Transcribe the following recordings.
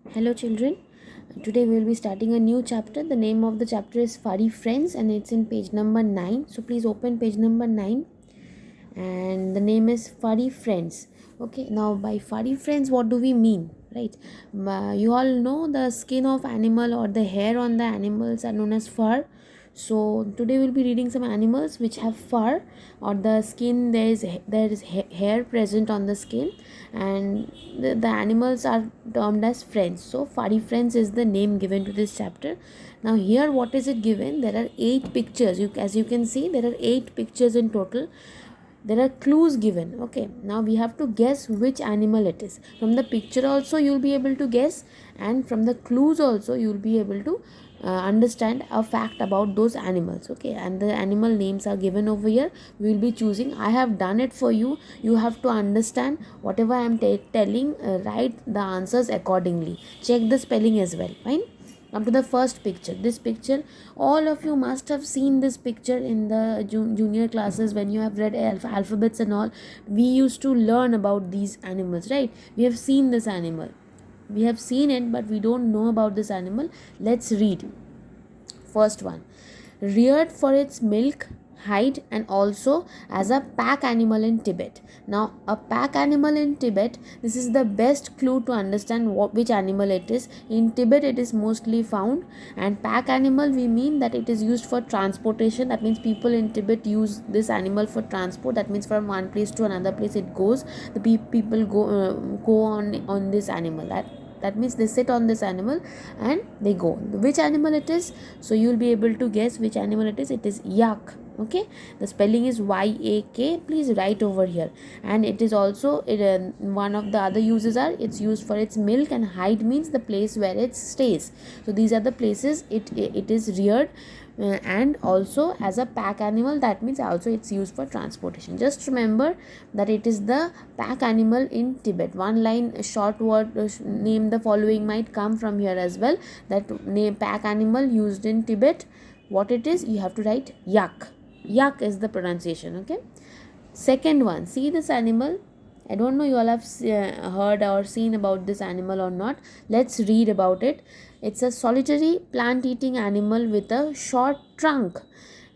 Hello, children. Today we will be starting a new chapter. The name of the chapter is Furry Friends and it's in page number 9. So please open page number 9 and the name is Furry Friends. Okay, now by furry friends, what do we mean? Right, you all know the skin of animal or the hair on the animals are known as fur. So today we'll be reading some animals which have fur or the skin. There is hair present on the skin, and the animals are termed as friends. So furry friends is the name given to this chapter. Now here, what is it given? There are 8 pictures. As you can see, there are 8 pictures in total. There are clues given. Okay, now we have to guess which animal it is. From the picture also you'll be able to guess, and from the clues also you'll be able to understand a fact about those animals. Okay, and the animal names are given over here. We will be choosing. I have done it for you. You have to understand whatever I am telling. Write the answers accordingly. Check the spelling as well. Fine. Come to the first picture. This picture, all of you must have seen this picture in the junior classes when you have read alphabets and all. We used to learn about these animals, right? We have seen this animal. We have seen it, but we don't know about this animal. Let's read. First one, reared for its milk, hide, and also as a pack animal in Tibet. Now, a pack animal in Tibet, this is the best clue to understand which animal it is. In Tibet, it is mostly found, and pack animal, we mean that it is used for transportation. That means people in Tibet use this animal for transport. That means from one place to another place it goes. The people go on this animal. That means they sit on this animal and they go. Which animal it is? So you will be able to guess which animal it is. It is yak. Okay, the spelling is yak. Please write over here. And it is also one of the other uses are, it's used for its milk, and hide means the place where it stays. So these are the places it is reared. And also as a pack animal, that means also it's used for transportation. Just remember that it is the pack animal in Tibet. One line, a short word, name the following might come from here as well. That name, pack animal used in Tibet, what it is, you have to write yak. Yak is the pronunciation. Okay, second one, see this animal. I don't know you all have heard or seen about this animal or not. Let's read about it. It's a solitary plant eating animal with a short trunk.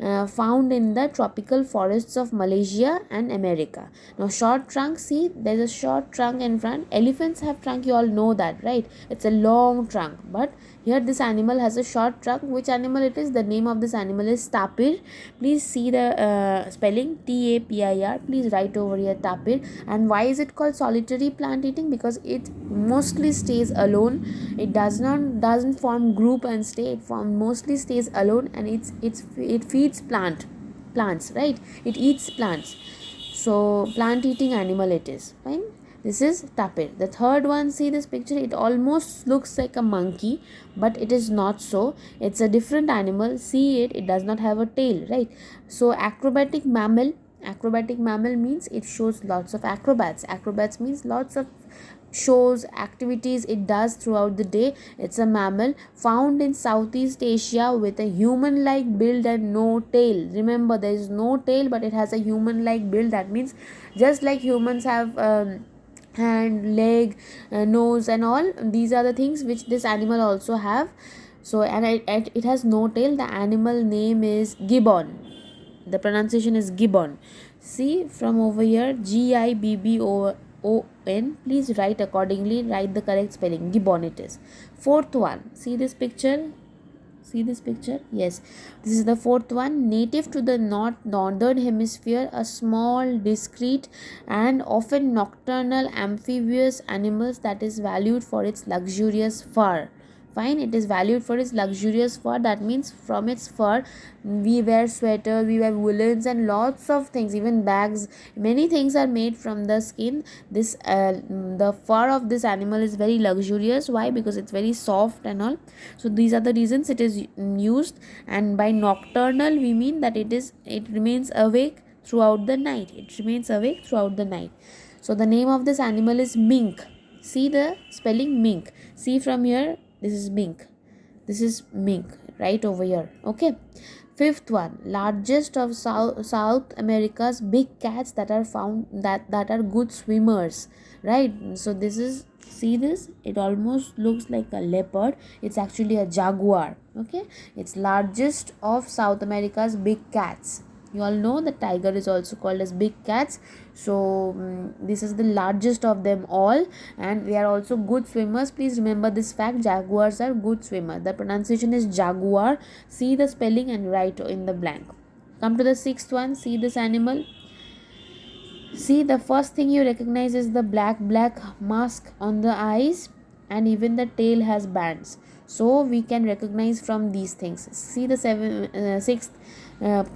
Found in the tropical forests of Malaysia and America. Now, short trunk, see, there's a short trunk in front. Elephants have trunk, you all know that, right? It's a long trunk, but here this animal has a short trunk. Which animal it is? The name of this animal is tapir. Please see the spelling, tapir. Please write over here tapir. And why is it called solitary plant eating? Because it mostly stays alone. It doesn't form group and stay. It mostly stays alone, and it feeds plants, right? It eats plants. So plant eating animal it is. Fine. This is tapir. The third one, see this picture, it almost looks like a monkey, but it is not so. It's a different animal. See it does not have a tail, right? So acrobatic mammal. Acrobatic mammal means it shows lots of acrobats means lots of shows, activities it does throughout the day. It's a mammal found in Southeast Asia with a human like build and no tail. Remember, there is no tail, but it has a human like build. That means just like humans have hand, leg, nose and all, these are the things which this animal also have. So, and it has no tail. The animal name is gibbon. The pronunciation is gibbon. See from over here, Gibbon. Please write accordingly. Write the correct spelling. Gibbon it is. Fourth one, see this picture. See this picture? Yes, this is the fourth one. Native to the northern hemisphere, a small, discreet, and often nocturnal amphibious animals that is valued for its luxurious fur. Fine, it is valued for its luxurious fur. That means from its fur we wear sweaters, we wear woolens and lots of things, even bags. Many things are made from the skin. This the fur of this animal is very luxurious. Why? Because it's very soft and all. So these are the reasons it is used. And by nocturnal we mean that it remains awake throughout the night. It remains awake throughout the night. So the name of this animal is mink. See the spelling, mink. See from here, this is mink. This is mink right over here. Okay, Fifth one, largest of South America's big cats that are found that are good swimmers, right? So this is, see this, it almost looks like a leopard. It's actually a jaguar. Okay, it's largest of South America's big cats. You all know the tiger is also called as big cats. So this is the largest of them all, and they are also good swimmers. Please remember this fact, jaguars are good swimmer. The pronunciation is jaguar. See the spelling and write in the blank. Come to the sixth one. See this animal. See, the first thing you recognize is the black mask on the eyes, and even the tail has bands. So we can recognize from these things. See the sixth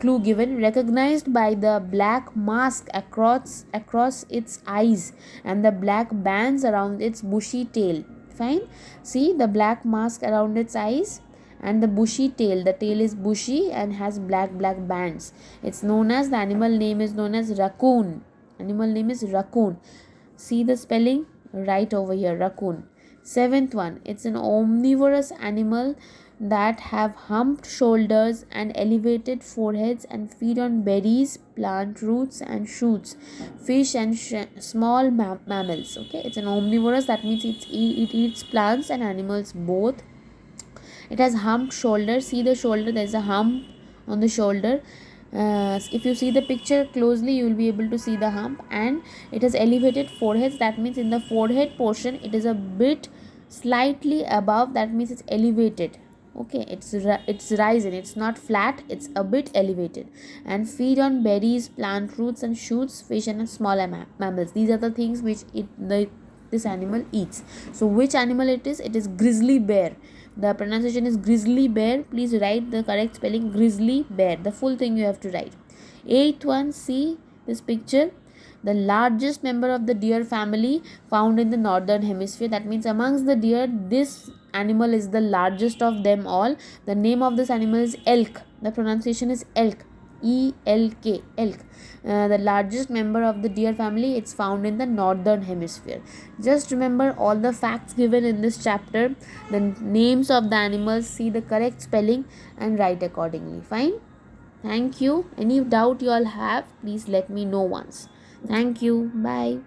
clue given, recognized by the black mask across its eyes and the black bands around its bushy tail. Fine. See the black mask around its eyes and the bushy tail. The tail is bushy and has black bands. It's known as, the animal name is known as raccoon. Animal name is raccoon. See the spelling right over here, raccoon. Seventh one, it's an omnivorous animal that have humped shoulders and elevated foreheads and feed on berries, plant roots and shoots, fish and small mammals. Okay, it's an omnivorous, that means it eats plants and animals both. It has humped shoulder. See the shoulder, there is a hump on the shoulder. If you see the picture closely, you will be able to see the hump. And it has elevated foreheads, that means in the forehead portion it is a bit slightly above, that means it's elevated. Okay, it's rising, it's not flat, it's a bit elevated. And feed on berries, plant roots and shoots, fish and smaller mammals. These are the things which this animal eats. So which animal it is? It is grizzly bear. The pronunciation is grizzly bear. Please write the correct spelling, grizzly bear. The full thing you have to write. Eighth one, see this picture. The largest member of the deer family found in the northern hemisphere. That means amongst the deer, this animal is the largest of them all. The name of this animal is elk. The pronunciation is elk. ELK, elk. The largest member of the deer family, it's found in the northern hemisphere. Just remember all the facts given in this chapter, the names of the animals, see the correct spelling and write accordingly. Fine. Thank you. Any doubt you all have, please let me know once. Thank you. Bye.